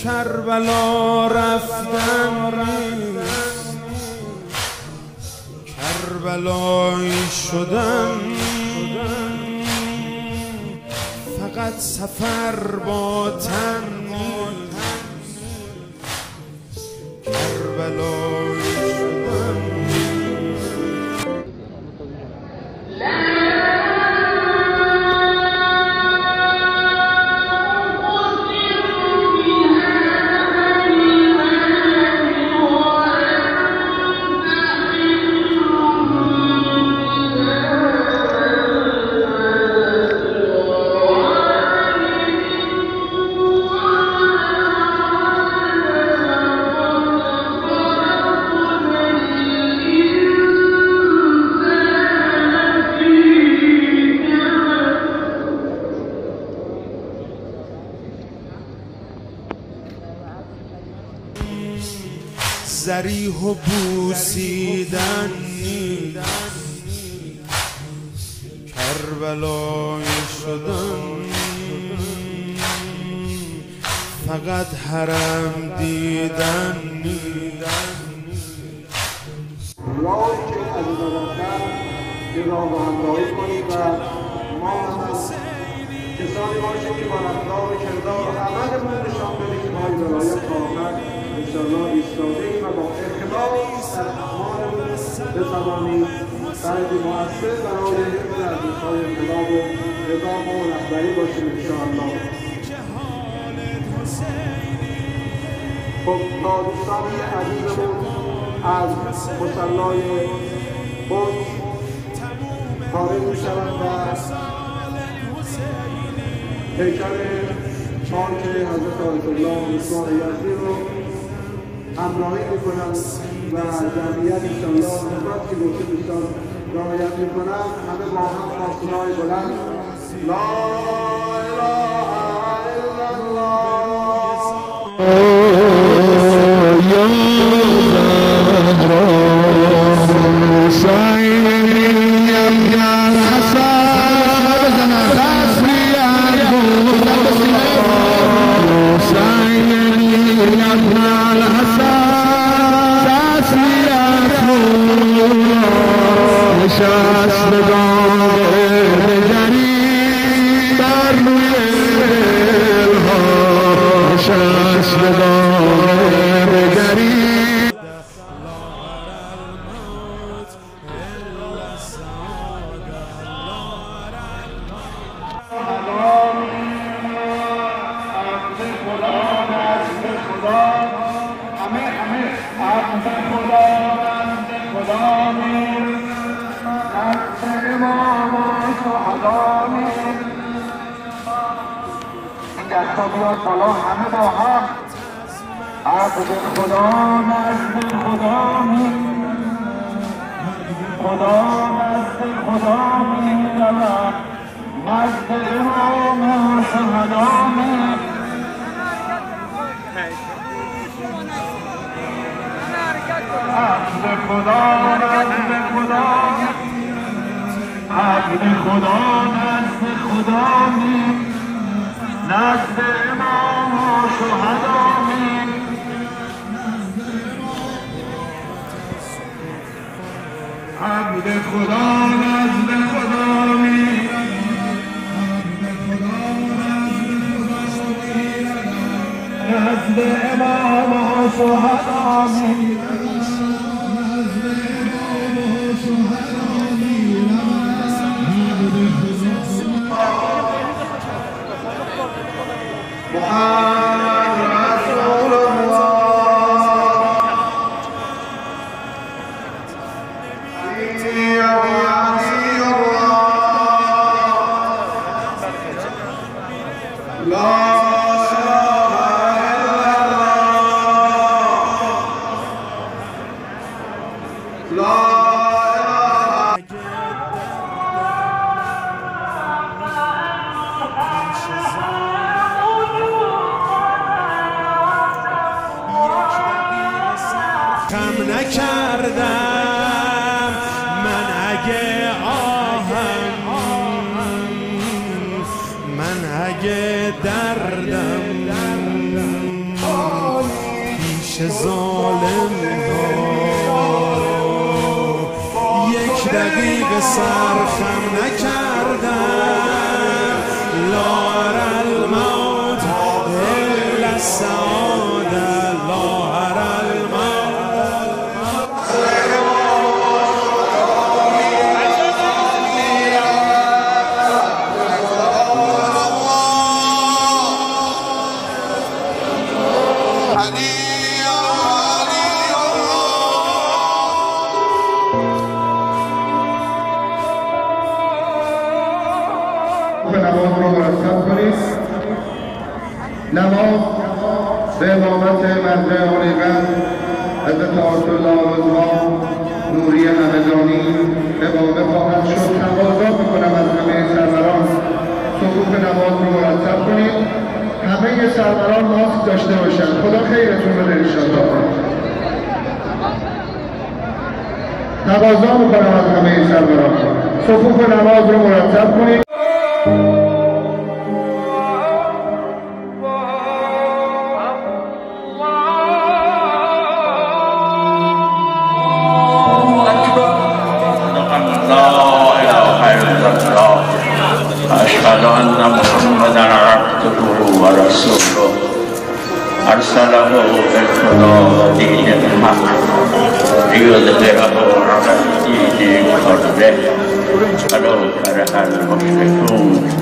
کربلا رفتن نیست، کربلایی شدن فقط سفر با تن نیست، کربلایی شدن ذریح و بوسیدن نیست، کربلایی شدن فقط حرم دیدن نیست. راهی که عزیزان رفتن این راه رو همراهی کنید و ما هم کسانی باشیم که با رفتار و کردار و عملمون نشان بدیم که ما این ولایت تا آخر انشاءالله ایستاده‌ایم و با اخلاص در اعمالمون بتوانیم فرد مؤثر برای حفظ ارزش‌های انقلاب و نظام و رهبری باشیم انشاءالله. خب تا دوستان عزیزمون از مصلای قدس خارج می‌شوند و هیکل پاک حضرت آیت الله مصباح یزدی رو همراهی میکنند و جمعیت انشاءالله خدمت که گفته دوستان رعایت میکنند. همه با هم فاصله‌های بلند لا اله الا الله بیاد بالا همه با هم عبد خدا نزد خدا خدا نزد خدا می‌رود نزد امام شهدا عبد خدا نزد خدا عبد خدا نزد خدا نزد امام و شهدا عبد خدا نزد خدا نزد امام و شهدا کم نکردم من اگه آهم، من اگه دردم پیش ظالم یک دقیقه سرخم نکردم لا ارى الموت الا السعاده لا ارى نماز رو مرتب کنید. نماز به امامت مرجع حقیقت حضرت آیت الله مصباح نوری همدانی امامه خواهد شد. تقاضا میکنم از همه سروران صفوف نماز رو مرتب کنید. همه سروران ماسک داشته باشند. خدا خیرتون بده انشاءالله. تقاضا میکنم از همه سروران صفوف نماز رو مرتب کنید. أشهد أن محمدا عبده ورسوله أرسله بالهدى ودين الحق ليظهره على الدين كله ولو كره المشركون